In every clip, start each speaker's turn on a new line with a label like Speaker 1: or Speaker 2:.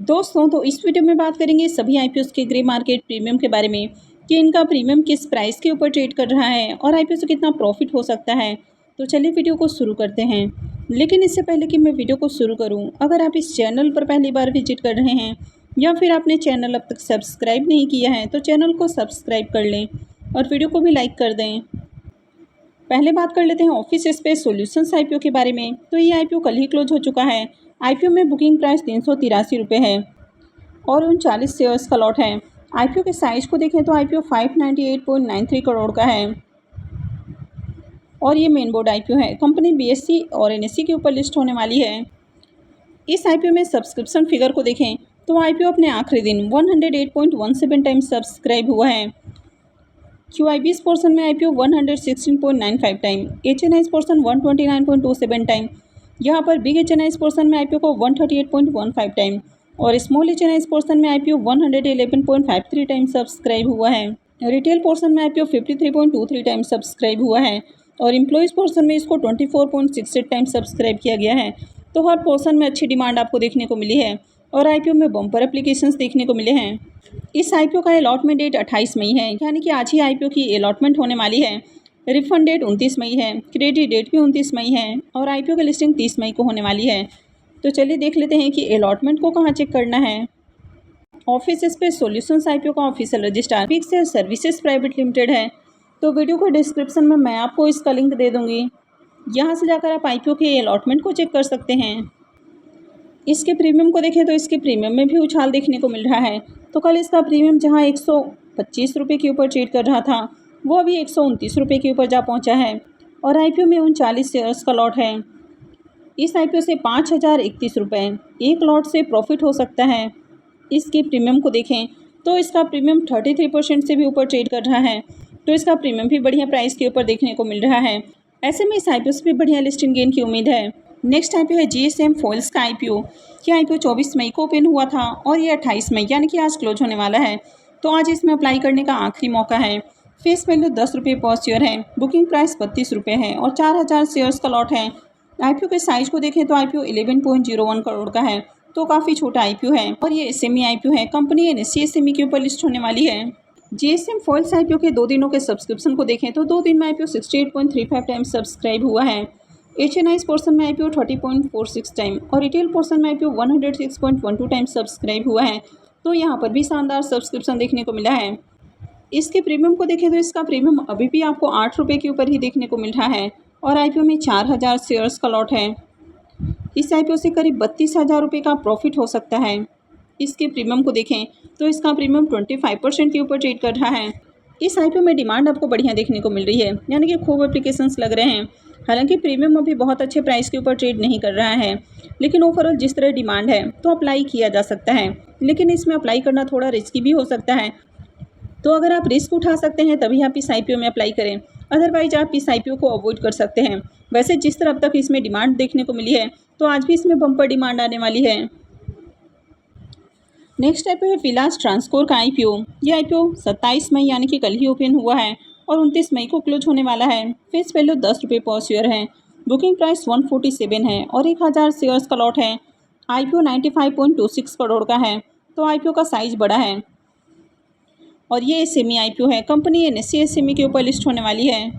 Speaker 1: दोस्तों, तो इस वीडियो में बात करेंगे सभी आईपीओ के ग्रे मार्केट प्रीमियम के बारे में कि इनका प्रीमियम किस प्राइस के ऊपर ट्रेड कर रहा है और आईपीओ से कितना प्रॉफिट हो सकता है। तो चलिए वीडियो को शुरू करते हैं। लेकिन इससे पहले कि मैं वीडियो को शुरू करूं, अगर आप इस चैनल पर पहली बार विजिट कर रहे हैं या फिर आपने चैनल अब तक सब्सक्राइब नहीं किया है तो चैनल को सब्सक्राइब कर लें और वीडियो को भी लाइक कर दें। पहले बात कर लेते हैं ऑफिस स्पेस सॉल्यूशंस आईपीओ के बारे में। तो ये आईपीओ कल ही क्लोज हो चुका है। आईपीओ में बुकिंग प्राइस 383 रुपये है और 39 शेयर्स का लॉट है। आईपीओ के साइज को देखें तो आईपीओ 598.93 करोड़ का है और ये मेन बोर्ड आईपीओ है। कंपनी बीएसई और एनएसई के ऊपर लिस्ट होने वाली है। इस आईपीओ में सब्सक्रिप्शन फिगर को देखें तो आईपीओ अपने आखिरी दिन 108.17 टाइम सब्सक्राइब हुआ है। QIBs पोर्सन में IPO 116.95 time, HNIs portion 129.27 time. यहाँ पर बिग HNIs पोर्सन में आईपीओ को 138.15 टाइम और स्मॉल HNIs पोर्सन में आईपीओ 111.53 टाइम सब्सक्राइब हुआ है। रिटेल पोर्सन में आईपीओ 53.23 टाइम सब्सक्राइब हुआ है और एम्प्लॉयज़ पोर्सन में इसको 24.68 टाइम सब्सक्राइब किया गया है। तो हर पोर्सन में अच्छी डिमांड आपको देखने को मिली है और आईपीओ में बम्पर एप्लीकेशंस देखने को मिले हैं। इस आईपीओ का अलॉटमेंट डेट 28 मई है, यानी कि आज ही आईपीओ की अलॉटमेंट होने वाली है। रिफंड डेट 29 मई है, क्रेडिट डेट भी 29 मई है और आईपीओ की लिस्टिंग 30 मई को होने वाली है। तो चलिए देख लेते हैं कि अलॉटमेंट को कहाँ चेक करना है। ऑफिस स्पेस सॉल्यूशंस आईपीओ का official registrar pixel services private limited है। तो वीडियो को डिस्क्रिप्शन में मैं आपको इसका लिंक दे दूँगी, यहाँ से जाकर आप आईपीओ के अलॉटमेंट को चेक कर सकते हैं। इसके प्रीमियम को देखें तो इसके प्रीमियम में भी उछाल देखने को मिल रहा है। तो कल इसका प्रीमियम जहां 125 रुपये के ऊपर ट्रेड कर रहा था, वो अभी 129 रुपये के ऊपर जा पहुंचा है और आईपीओ में 39 शेयर्स का लॉट है। इस आईपीओ से 5031 रुपये एक लॉट से प्रॉफिट हो सकता है। इसके प्रीमियम को देखें तो इसका प्रीमियम 33% से भी ऊपर ट्रेड कर रहा है। तो इसका प्रीमियम भी बढ़िया प्राइस के ऊपर देखने को मिल रहा है। ऐसे में इस आईपीओ से भी बढ़िया लिस्टिंग गेन की उम्मीद है। नेक्स्ट आईपीओ है GSM फॉइल्स का आईपीओ। ये आईपीओ 24 मई को ओपन हुआ था और ये 28 मई यानी कि आज क्लोज होने वाला है। तो आज इसमें अप्लाई करने का आखिरी मौका है। फेस वैल्यू 10 रुपये पर शेयर है। बुकिंग प्राइस 32 रुपये है और 4000 शेयर्स का लॉट है। आईपीओ के साइज को देखें तो आईपीओ 11.01 करोड़ का है, तो काफ़ी छोटा आईपीओ है और ये SME आईपीओ है। कंपनी NSE SME के ऊपर लिस्ट होने वाली है। GSM फॉइल्स आईपीओ के 2 दिनों के सब्सक्रिप्शन को देखें तो 2 दिन में आईपीओ 68.35 टाइम सब्सक्राइब हुआ है। HNIs पोर्सन में आईपीओ 30.46 टाइम और रिटेल पोर्सन में आईपीओ 106.12 टाइम सब्सक्राइब हुआ है। तो यहाँ पर भी शानदार सब्सक्रिप्शन देखने को मिला है। इसके प्रीमियम को देखें तो इसका प्रीमियम अभी भी आपको 8 रुपये के ऊपर ही देखने को मिल रहा है और आईपीओ में 4000 शेयर्स का लॉट है। इस आईपीओ से करीब 32,000 रुपये का प्रॉफिट हो सकता है। इसके प्रीमियम को देखें तो इसका प्रीमियम 25% के ऊपर ट्रेड कर रहा है। इस आईपीओ में डिमांड आपको बढ़िया देखने को मिल रही है, यानी कि खूब एप्लीकेशंस लग रहे हैं। हालांकि प्रीमियम अभी बहुत अच्छे प्राइस के ऊपर ट्रेड नहीं कर रहा है, लेकिन ओवरऑल जिस तरह डिमांड है तो अप्लाई किया जा सकता है। लेकिन इसमें अप्लाई करना थोड़ा रिस्की भी हो सकता है। तो अगर आप रिस्क उठा सकते हैं तभी आप इस आईपीओ में अप्लाई करें, अदरवाइज आप इस आईपीओ को अवॉइड कर सकते हैं। वैसे जिस तरह अब तक इसमें डिमांड देखने को मिली है तो आज भी इसमें बम्पर डिमांड आने वाली है। नेक्स्ट आईपीओ है विलास ट्रांसकोर का आईपीओ। ये आईपीओ 27 मई यानी कि कल ही ओपन हुआ है और 29 मई को क्लोज होने वाला है। फेस वैल्यू 10 रुपये पर शेयर है। बुकिंग प्राइस 147 है और 1000 शेयर्स का लॉट है। आईपीओ 95.26 करोड़ का है, तो आईपीओ का साइज बड़ा है और ये SME आईपीओ है। कंपनी NSE SME के ऊपर लिस्ट होने वाली है।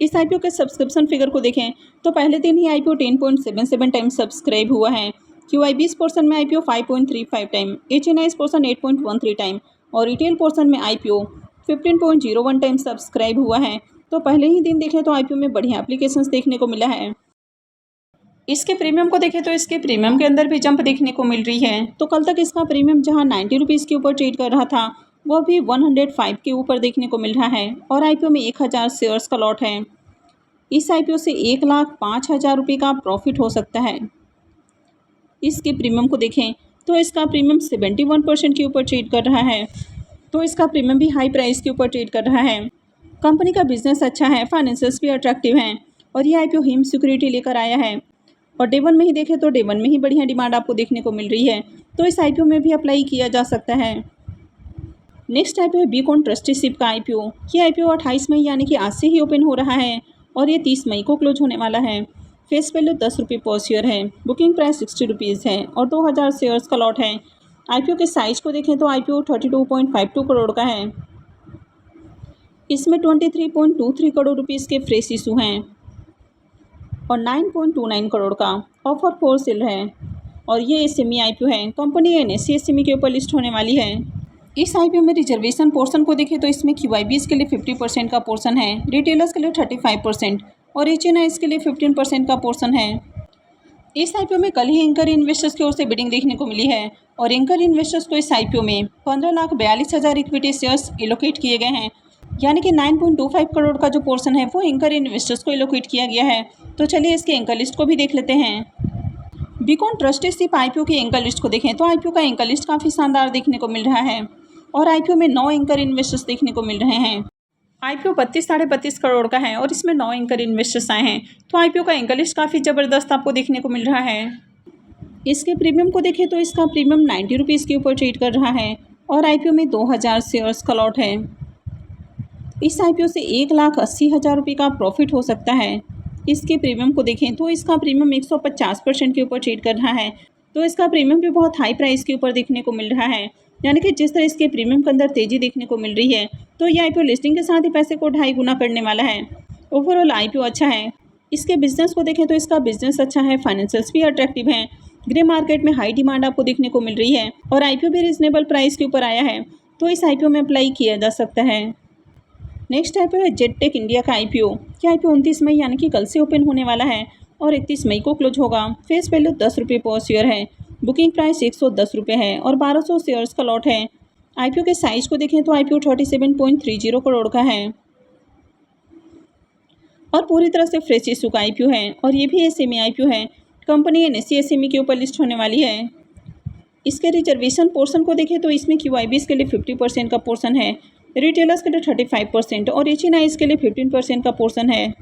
Speaker 1: इस आईपीओ के सब्सक्रिप्शन फिगर को देखें तो पहले दिन ही आईपीओ 10.77 टाइम सब्सक्राइब हुआ है। QIBs पोर्सन में IPO 5.35 time, HNIs portion 8.13 time और रिटेल पोर्सन में आईपीओ 15.01 टाइम सब्सक्राइब हुआ है। तो पहले ही दिन देखें तो आईपीओ में बढ़िया एप्लीकेशंस देखने को मिला है। इसके प्रीमियम को देखें तो इसके प्रीमियम के अंदर भी जंप देखने को मिल रही है। तो कल तक इसका प्रीमियम जहां 90 रुपीज़ के ऊपर ट्रेड कर रहा था, वो भी 105 के ऊपर देखने को मिल रहा है और आईपीओ में 1000 शेयर्स का लॉट है। इस आईपीओ से 1,05,000 रुपये का प्रॉफिट हो सकता है। इसके प्रीमियम को देखें तो इसका प्रीमियम 71% के ऊपर ट्रेड कर रहा है, तो इसका प्रीमियम भी हाई प्राइस के ऊपर ट्रेड कर रहा है। कंपनी का बिजनेस अच्छा है, फाइनेंशियल्स भी अट्रैक्टिव हैं और ये आईपीओ हिम सिक्योरिटी लेकर आया है और डे 1 में ही देखें तो डे 1 में ही बढ़िया डिमांड आपको देखने को मिल रही है। तो इस आईपीओ में भी अप्लाई किया जा सकता है। नेक्स्ट आईपीओ है बीकॉन ट्रस्टीशिप का आईपीओ। ये आईपीओ 28 मई यानी कि आज से ही ओपन हो रहा है और ये 30 मई को क्लोज होने वाला है। फेस वैल्यू 10 रुपये पर शेयर है। बुकिंग प्राइस 60 रुपीज़ है और 2000 शेयर्स का लॉट है। आईपीओ के साइज को देखें तो आईपीओ 32.52 करोड़ का है। इसमें 23.23 करोड़ रुपीज़ के फ्रेश इशू हैं और 9.29 करोड़ का ऑफर फॉर सेल है और ये एसएमई आईपीओ है। कंपनी एनएससी एसएमई के ऊपर लिस्ट होने वाली है। इस आईपीओ में रिजर्वेशन पोर्शन को देखें तो इसमें क्यूआईबीज के लिए 50% का पोर्शन है, रिटेलर्स के लिए 35% और एचएनआईज के लिए 15% का पोर्शन है। इस आईपीओ में कल ही एंकर इन्वेस्टर्स की ओर से बिडिंग देखने को मिली है और एंकर इन्वेस्टर्स को इस आईपीओ में 15,42,000 इक्विटी शेयर्स एलोकेट किए गए हैं, यानी कि 9.25 करोड़ का जो पोर्शन है वो एंकर इन्वेस्टर्स को एलोकेट किया गया है। तो चलिए इसके एंकर लिस्ट को भी देख लेते हैं। बीकॉन ट्रस्टीशिप आईपीओ की एंकर लिस्ट को देखें तो आईपीओ का एंकर लिस्ट काफ़ी शानदार देखने को मिल रहा है और आईपीओ में 9 एंकर इन्वेस्टर्स देखने को मिल रहे हैं। आईपीओ 32-32.5 करोड़ का है और इसमें 9 एंकर इन्वेस्टर्स आए हैं, तो आईपीओ का एंकर लिस्ट काफ़ी ज़बरदस्त आपको देखने को मिल रहा है। इसके प्रीमियम को देखें तो इसका प्रीमियम 90 रुपीज़ के ऊपर ट्रेड कर रहा है और आईपीओ में 2000 शेयर्स का लॉट है। इस आईपीओ से 1,80,000 रुपये का प्रॉफिट हो सकता है। इसके प्रीमियम को देखें तो इसका प्रीमियम 150% के ऊपर ट्रेड कर रहा है, तो इसका प्रीमियम भी बहुत हाई प्राइस के ऊपर देखने को मिल रहा है। यानी कि जिस तरह इसके प्रीमियम के अंदर तेज़ी देखने को मिल रही है, तो ये आईपीओ लिस्टिंग के साथ ही पैसे को 2.5 गुना करने वाला है। ओवरऑल आईपीओ अच्छा है। इसके बिजनेस को देखें तो इसका बिजनेस अच्छा है, फाइनेंशियल्स भी अट्रैक्टिव हैं, ग्रे मार्केट में हाई डिमांड आपको देखने को मिल रही है और आईपीओ भी रीजनेबल प्राइस के ऊपर आया है, तो इस आईपीओ में अप्लाई किया जा सकता है। नेक्स्ट आईपीओ है जेटटेक इंडिया का आईपीओ। यह आईपीओ 29 मई यानी कि कल से ओपन होने वाला है और 31 मई को क्लोज होगा। फेस वैल्यू 10 रुपये पर शेयर है, बुकिंग प्राइस 110 रुपये है और 1200 शेयर्स का लॉट है। आईपीओ के साइज को देखें तो आईपीओ 37.30 करोड़ का है और पूरी तरह से फ्रेश इशू का आईपीओ है और ये भी एसएमई आईपीओ है। कंपनी एनएससी एसएमई के ऊपर लिस्ट होने वाली है। इसके रिजर्वेशन पोर्शन को देखें तो इसमें क्यूआईबीज के लिए 50% का पोर्शन है, रिटेलर्स के लिए 35% और एचएनआईज के लिए 15% का पोर्शन है।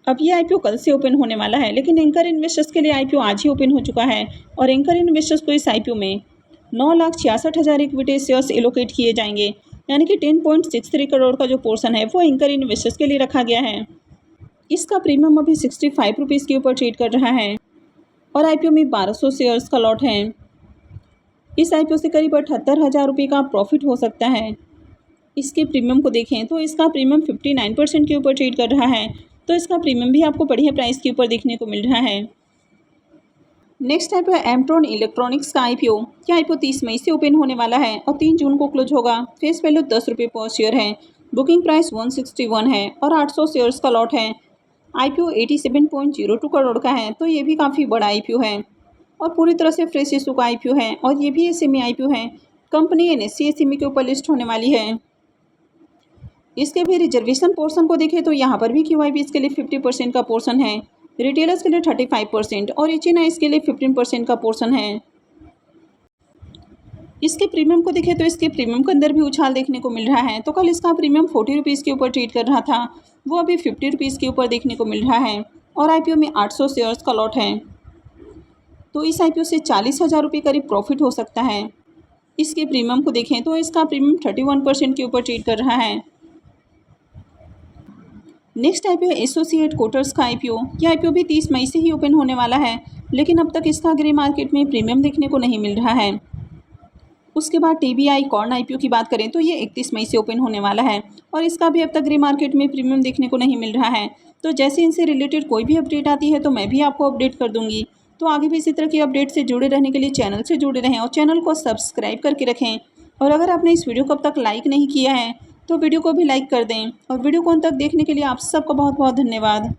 Speaker 1: अब ये आईपीओ कल से ओपन होने वाला है, लेकिन एंकर इन्वेस्टर्स के लिए आईपीओ आज ही ओपन हो चुका है और एंकर इन्वेस्टर्स को इस आईपीओ में 9,66,000 इक्विटी शेयर्स एलोकेट किए जाएंगे, यानी कि 10.63 करोड़ का जो पोर्शन है वो एंकर इन्वेस्टर्स के लिए रखा गया है। इसका प्रीमियम अभी 65 रुपीज़ के ऊपर ट्रेड कर रहा है और आईपीओ में 1200 शेयर्स का लॉट है। इस आईपीओ से करीब 78,000 रुपये का प्रॉफिट हो सकता है। इसके प्रीमियम को देखें तो इसका प्रीमियम 59% के ऊपर ट्रेड कर रहा है, तो इसका प्रीमियम भी आपको बढ़िया प्राइस के ऊपर देखने को मिल रहा है। नेक्स्ट आईपीओ है एमट्रॉन इलेक्ट्रॉनिक्स का आईपीओ। यह आईपीओ 30 मई से ओपन होने वाला है और 3 जून को क्लोज होगा। फेस वैल्यू 10 रुपये पर शेयर है, बुकिंग प्राइस 161 है और 800 शेयर्स का लॉट है। आईपीओ 87.02 करोड़ का है, तो ये भी काफ़ी बड़ा आईपीओ है और पूरी तरह से फ्रेश इशू का आईपीओ है और ये भी एसएमई आईपीओ है। कंपनी एनएससी एसएमई के ऊपर लिस्ट होने वाली है। इसके भी रिजर्वेशन पोर्शन को देखें तो यहाँ पर भी क्यूआईबीज के लिए 50% का पोर्शन है, रिटेलर्स के लिए 35% और एचएनआईज के लिए 15% का पोर्शन है। इसके प्रीमियम को देखें तो इसके प्रीमियम के अंदर भी उछाल देखने को मिल रहा है। तो कल इसका प्रीमियम 40 रुपीज़ के ऊपर ट्रेड कर रहा था, वो अभी 50 रुपीज़ के ऊपर देखने को मिल रहा है और आईपीओ में 800 शेयर्स का लॉट है, तो इस आईपीओ से 40,000 रुपये करीब प्रॉफिट हो सकता है। इसके प्रीमियम को देखें तो इसका प्रीमियम 31% के ऊपर ट्रेड कर रहा है। नेक्स्ट आईपीओ एसोसिएट कोटर्स का आईपीओ। यह आईपीओ भी 30 मई से ही ओपन होने वाला है, लेकिन अब तक इसका ग्रे मार्केट में प्रीमियम देखने को नहीं मिल रहा है। उसके बाद टीबीआई कॉर्न आईपीओ की बात करें तो ये 31 मई से ओपन होने वाला है और इसका भी अब तक ग्रे मार्केट में प्रीमियम देखने को नहीं मिल रहा है। तो जैसे इनसे रिलेटेड कोई भी अपडेट आती है तो मैं भी आपको अपडेट कर दूंगी। तो आगे भी इसी तरह की अपडेट से जुड़े रहने के लिए चैनल से जुड़े रहें और चैनल को सब्सक्राइब करके रखें। और अगर आपने इस वीडियो को अब तक लाइक नहीं किया है तो वीडियो को भी लाइक कर दें और वीडियो को अंत तक देखने के लिए आप सबका बहुत बहुत धन्यवाद।